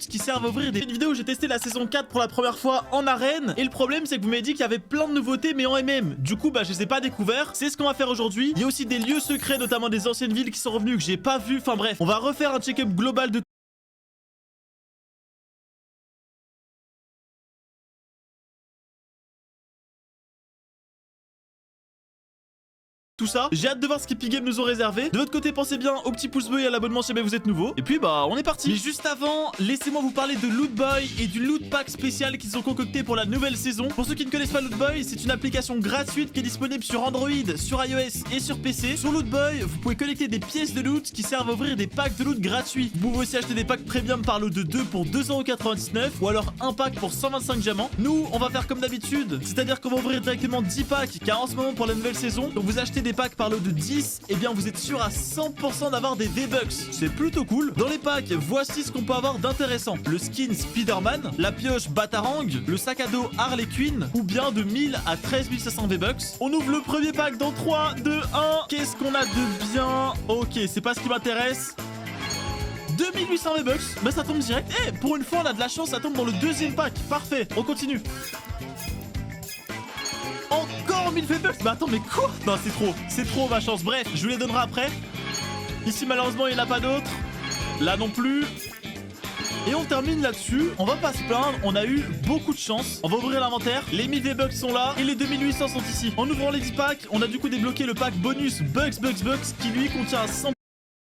qui servent à ouvrir des vidéos où j'ai testé la saison 4 pour la première fois en arène. Et le problème, c'est que vous m'avez dit qu'il y avait plein de nouveautés, mais en MM. Du coup, je les ai pas découverts. C'est ce qu'on va faire aujourd'hui. Il y a aussi des lieux secrets, notamment des anciennes villes qui sont revenues que j'ai pas vues. Enfin bref, on va refaire un check-up global de tout ça. J'ai hâte de voir ce qu'Epic Games nous ont réservé. De votre côté, pensez bien au petit pouce bleu et à l'abonnement si jamais vous êtes nouveau. Et puis on est parti. Mais juste avant, laissez-moi vous parler de Loot Boy et du loot pack spécial qu'ils ont concocté pour la nouvelle saison. Pour ceux qui ne connaissent pas Loot Boy, c'est une application gratuite qui est disponible sur Android, sur iOS et sur PC. Sur Loot Boy, vous pouvez collecter des pièces de loot qui servent à ouvrir des packs de loot gratuits. Vous pouvez aussi acheter des packs premium par lot de 2 pour 2,99€ ou alors un pack pour 125 diamants. Nous, on va faire comme d'habitude, c'est-à-dire qu'on va ouvrir directement 10 packs car en ce moment pour la nouvelle saison, donc vous achetez des packs par lot de 10, et bien vous êtes sûr à 100% d'avoir des V-Bucks. C'est plutôt cool. Dans les packs, voici ce qu'on peut avoir d'intéressant. Le skin Spider-Man, la pioche Batarang, le sac à dos Harley Quinn, ou bien de 1000 à 13 500 V-Bucks. On ouvre le premier pack dans 3, 2, 1. Qu'est-ce qu'on a de bien? Ok, c'est pas ce qui m'intéresse. 2800 V-Bucks, ça tombe direct. Eh, pour une fois on a de la chance, ça tombe dans le deuxième pack. Parfait, on continue. Encore 1000 V-Bucks. Mais attends, mais quoi? Non, c'est trop ma chance. Bref, je vous les donnerai après. Ici, malheureusement, il n'y en a pas d'autres. Là non plus. Et on termine là-dessus. On va pas se plaindre, on a eu beaucoup de chance. On va ouvrir l'inventaire. Les 1000 V-Bucks sont là et les 2800 sont ici. En ouvrant les 10 packs, on a du coup débloqué le pack bonus Bucks qui lui contient 100.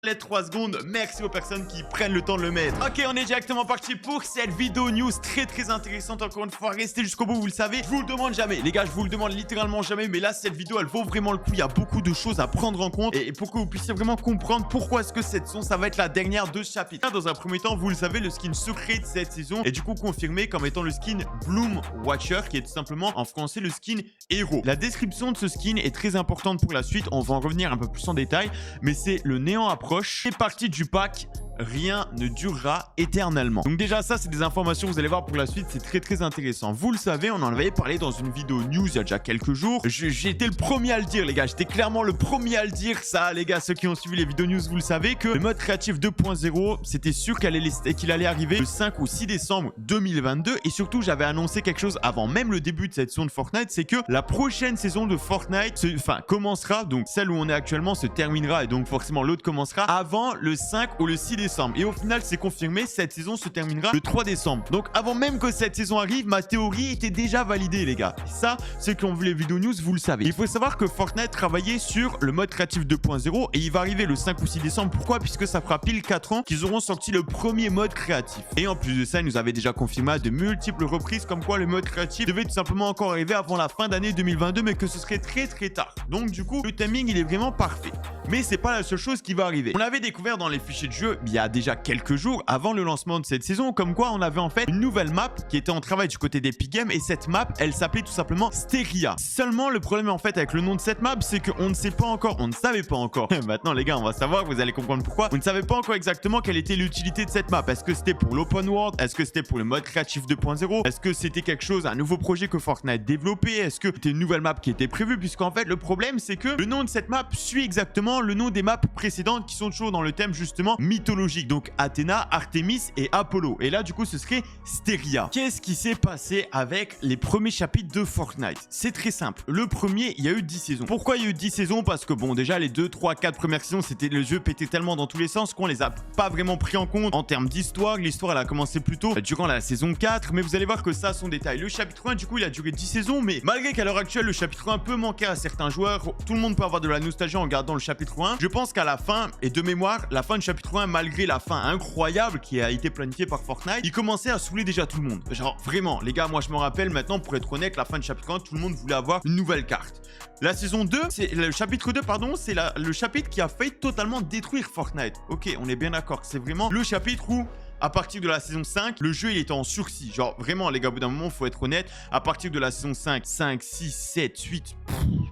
Les 3 secondes, merci aux personnes qui prennent le temps de le mettre. Ok, on est directement parti pour cette vidéo news très intéressante. Encore une fois, restez jusqu'au bout, vous le savez. Je vous le demande jamais, les gars, je vous le demande littéralement jamais. Mais là, cette vidéo, elle vaut vraiment le coup. Il y a beaucoup de choses à prendre en compte et pour que vous puissiez vraiment comprendre pourquoi est-ce que cette saison, ça va être la dernière de ce chapitre. Dans un premier temps, vous le savez, le skin secret de cette saison est du coup confirmé comme étant le skin Bloom Watcher, qui est tout simplement en français le skin héros. La description de ce skin est très importante pour la suite. On va en revenir un peu plus en détail, mais c'est le néant approche. C'est parti du pack. Rien ne durera éternellement. Donc déjà ça c'est des informations, vous allez voir pour la suite, c'est très intéressant. Vous le savez, on en avait parlé dans une vidéo news il y a déjà quelques jours. J'ai été le premier à le dire les gars, j'étais clairement le premier à le dire. Ça les gars, ceux qui ont suivi les vidéos news, vous le savez que le mode créatif 2.0 c'était sûr qu'il allait arriver le 5 ou 6 décembre 2022. Et surtout j'avais annoncé quelque chose avant même le début de cette saison de Fortnite, c'est que la prochaine saison de Fortnite commencera, donc celle où on est actuellement se terminera et donc forcément l'autre commencera avant le 5 ou le 6 décembre. Et au final, c'est confirmé, cette saison se terminera le 3 décembre. Donc avant même que cette saison arrive, ma théorie était déjà validée, les gars. Ça, ceux qui ont vu les vidéos news, vous le savez. Il faut savoir que Fortnite travaillait sur le mode créatif 2.0 et il va arriver le 5 ou 6 décembre. Pourquoi? Puisque ça fera pile 4 ans qu'ils auront sorti le premier mode créatif. Et en plus de ça, ils nous avaient déjà confirmé à de multiples reprises comme quoi le mode créatif devait tout simplement encore arriver avant la fin d'année 2022, mais que ce serait très tard. Donc du coup, le timing, il est vraiment parfait. Mais c'est pas la seule chose qui va arriver. On l'avait découvert dans les fichiers de jeu il y a déjà quelques jours avant le lancement de cette saison, comme quoi on avait en fait une nouvelle map qui était en travail du côté d'Epic Games et cette map, elle s'appelait tout simplement Steria. Seulement le problème en fait avec le nom de cette map, c'est qu'on ne sait pas encore, on ne savait pas encore. Maintenant les gars, on va savoir, vous allez comprendre pourquoi. On ne savait pas encore exactement quelle était l'utilité de cette map. Est-ce que c'était pour l'open world? Est-ce que c'était pour le mode créatif 2.0? Est-ce que c'était quelque chose, un nouveau projet que Fortnite développait? Est-ce que c'était une nouvelle map qui était prévue? Puisqu'en fait le problème c'est que le nom de cette map suit exactement le nom des maps précédentes qui sont toujours dans le thème justement mythologique. Donc Athéna, Artemis et Apollo. Et là du coup ce serait Steria. Qu'est-ce qui s'est passé avec les premiers chapitres de Fortnite? C'est très simple. Le premier, il y a eu 10 saisons. Pourquoi il y a eu 10 saisons? Parce que bon, déjà les 2, 3, 4 premières saisons, c'était le jeu pétait tellement dans tous les sens qu'on les a pas vraiment pris en compte en termes d'histoire. L'histoire elle a commencé plus tôt durant la saison 4, mais vous allez voir que ça a son détail. Le chapitre 1 du coup il a duré 10 saisons, mais malgré qu'à l'heure actuelle le chapitre 1 peut manquer à certains joueurs, tout le monde peut avoir de la nostalgie en regardant le chapitre 1. Je pense qu'à la fin, et de mémoire, la fin du chapitre 1, malgré la fin incroyable qui a été planifiée par Fortnite, il commençait à saouler déjà tout le monde. Genre vraiment, les gars, moi je me rappelle maintenant, pour être honnête, la fin du chapitre 1, tout le monde voulait avoir une nouvelle carte. La saison 2, c'est le chapitre 2, pardon, c'est le chapitre qui a failli totalement détruire Fortnite. Ok, on est bien d'accord, c'est vraiment le chapitre où à partir de la saison 5, le jeu il était en sursis. Genre vraiment les gars, au bout d'un moment, faut être honnête, à partir de la saison 5, 6, 7, 8,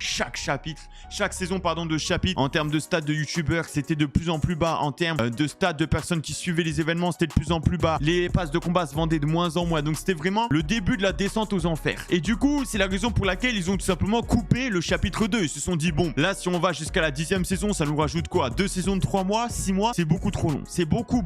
chaque saison pardon de chapitre en termes de stats de youtubeurs, c'était de plus en plus bas. En termes de stats de personnes qui suivaient les événements, c'était de plus en plus bas. Les passes de combat se vendaient de moins en moins. Donc c'était vraiment le début de la descente aux enfers. Et du coup, c'est la raison pour laquelle ils ont tout simplement coupé le chapitre 2. Ils se sont dit, bon, là, si on va jusqu'à la 10e saison, ça nous rajoute quoi? 2 saisons de 3 mois, 6 mois? C'est beaucoup trop long. C'est beaucoup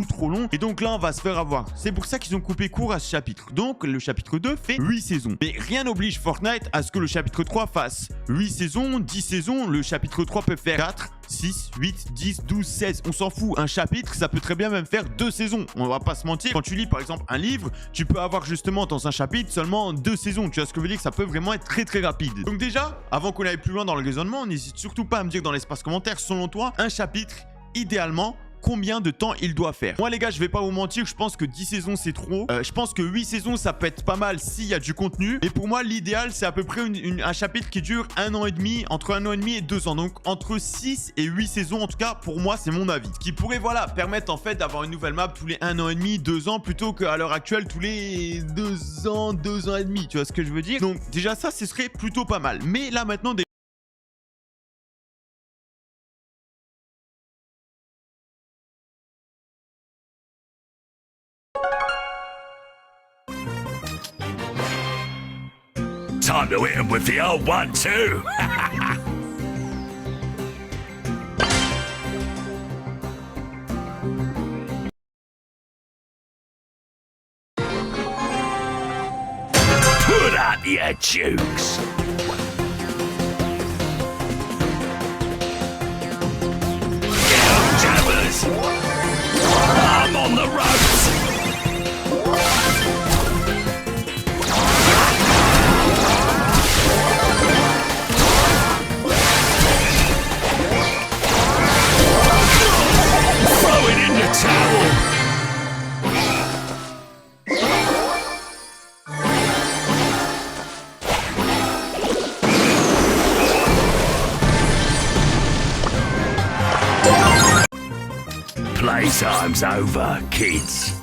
trop long. Et donc là, on va se faire avoir. C'est pour ça qu'ils ont coupé court à ce chapitre. Donc, le chapitre 2 fait 8 saisons. Mais rien n'oblige Fortnite à ce que le chapitre 3 fasse 8 saisons, 10 saisons. Le chapitre 3 peut faire 4, 6, 8, 10, 12, 16. On s'en fout. Un chapitre, ça peut très bien même faire 2 saisons. On va pas se mentir. Quand tu lis, par exemple, un livre, tu peux avoir justement dans un chapitre seulement 2 saisons. Tu vois ce que je veux dire? Ça peut vraiment être très rapide. Donc déjà, avant qu'on aille plus loin dans le raisonnement, n'hésite surtout pas à me dire dans l'espace commentaire, selon toi, un chapitre, idéalement, combien de temps il doit faire. Moi les gars, je vais pas vous mentir, je pense que 10 saisons c'est trop. Je pense que 8 saisons ça peut être pas mal s'il y a du contenu. Et pour moi l'idéal c'est à peu près un chapitre qui dure 1 an et demi, entre 1 an et demi et 2 ans. Donc entre 6 et 8 saisons en tout cas, pour moi c'est mon avis. Ce qui pourrait voilà permettre en fait d'avoir une nouvelle map tous les 1 an et demi, 2 ans plutôt qu'à l'heure actuelle tous les 2 ans, 2 ans et demi. Tu vois ce que je veux dire? Donc déjà ça ce serait plutôt pas mal. Mais là maintenant time to hit him with the old one too. Put out your jukes. Get up, jabbers. I'm on the ropes. Playtime's over, kids.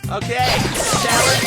Okay, challenge.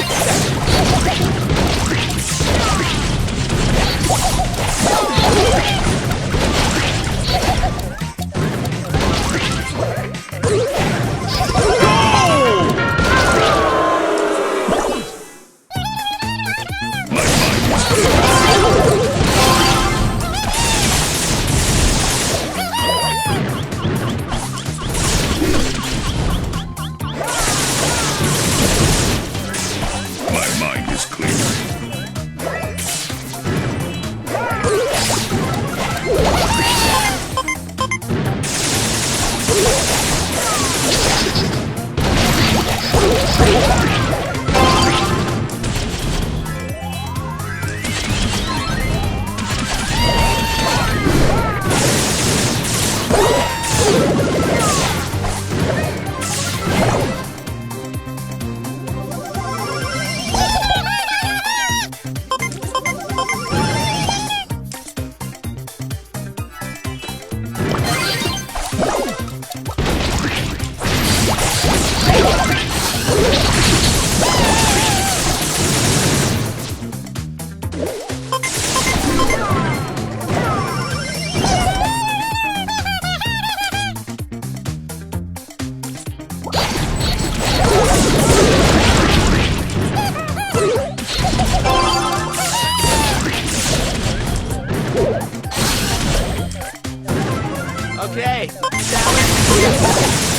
Hey, salad.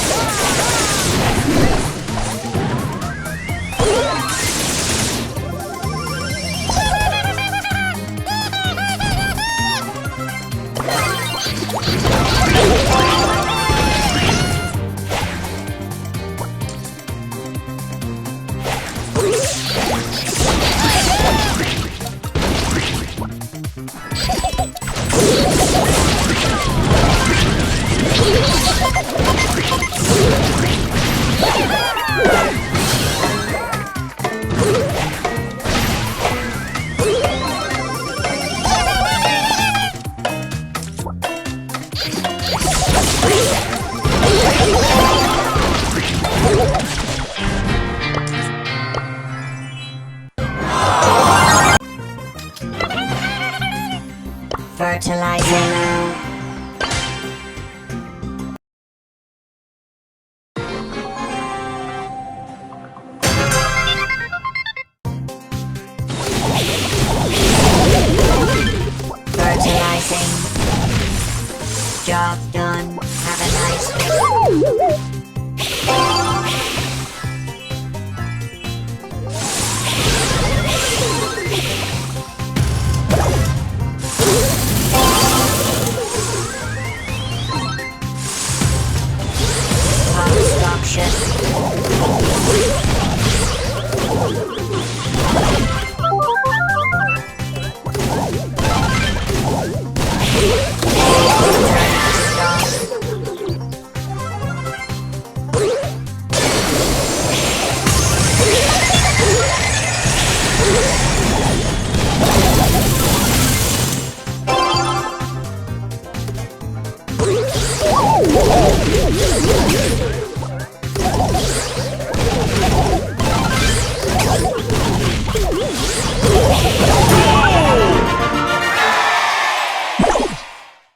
Fertilizing. Fertilizing. Job done. Have a nice day.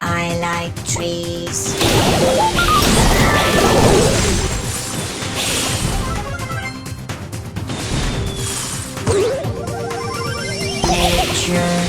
I like trees. Nature.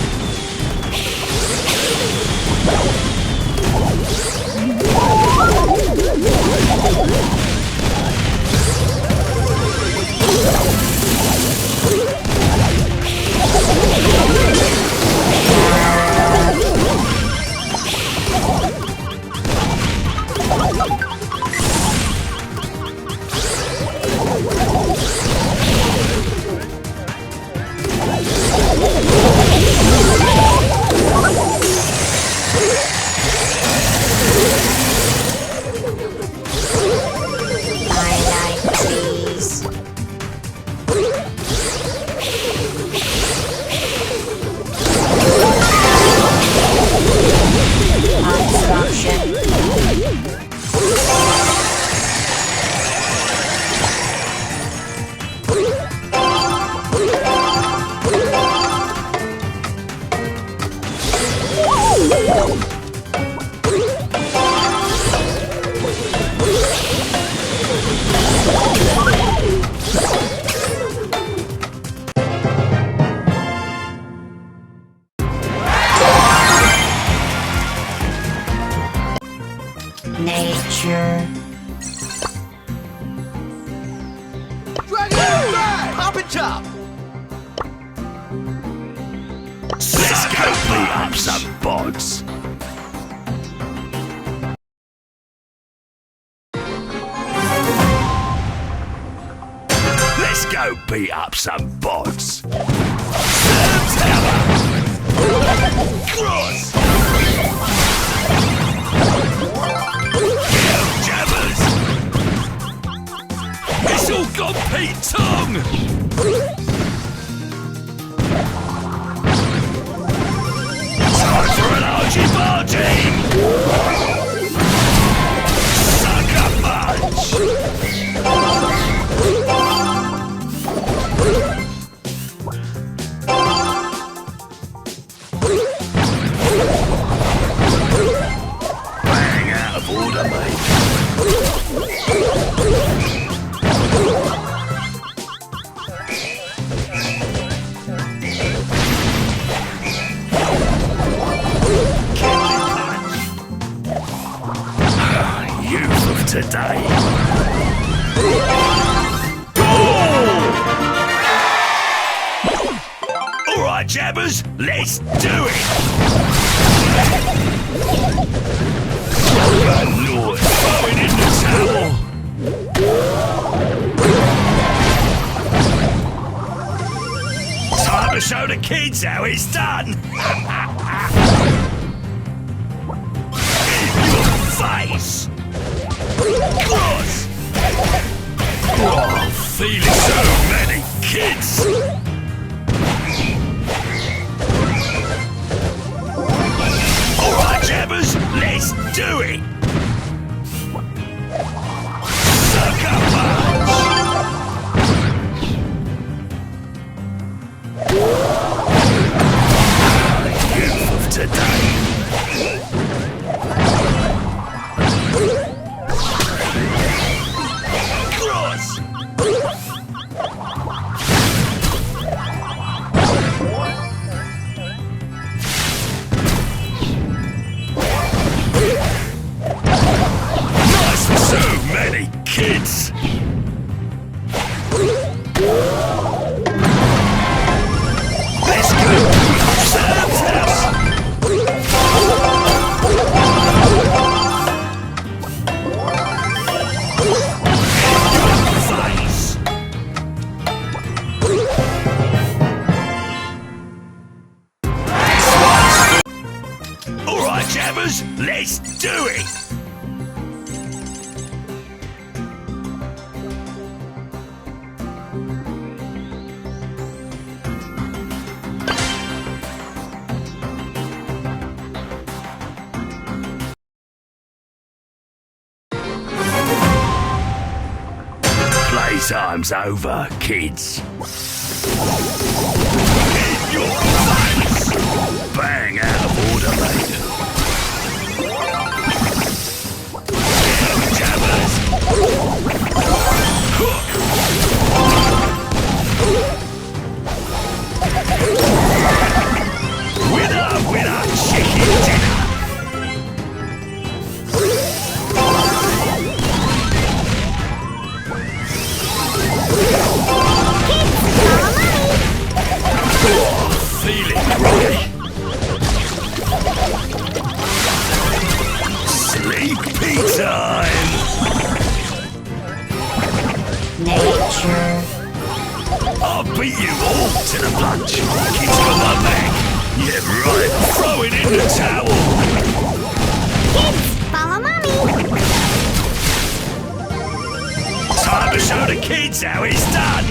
Nature. Pop and chop. Let's go beat up some bods. Let's go beat up some bods. Cross. Jabbers. It's all got Pete Tong. Time for an argy-bargy! Sucker punch! Bang out of order, mate. today. Alright, jabbers, let's do it! Good lord, throwing in the towel! Time to show the kids how it's done! In your face! Gross! Oh, feeling so many kids! Alright, jabbers, let's do it! Sucker punch! Youth of today. Cross! Nice for so many kids! Let's go! Sam's house! Face! Alright, jabbers, let's do it! Playtime's over, kids. In your face! Bang out of order, mate. Jabbers! Winner, winner, chicken dinner! Feeling groggy. Sleepy time. Nature. I'll beat you all to the punch. Kids got my back. Yeah, right. Throw it in the towel. Kids, follow mommy. Time to show the kids how it's done.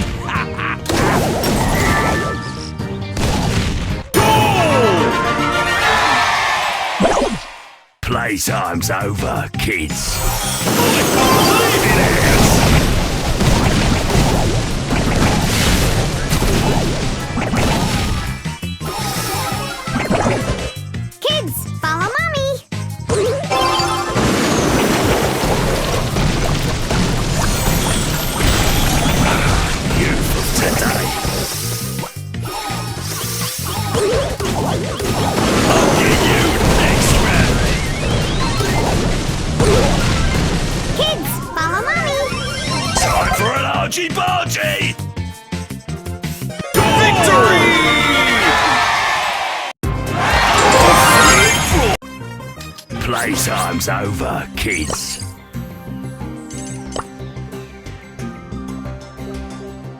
Playtime's over, kids. Leave it out. Kids, follow mommy. Youth of today. I'll get you next round. Kids, follow mommy. Time for an argy-bargy! Victory! Playtime's over, kids.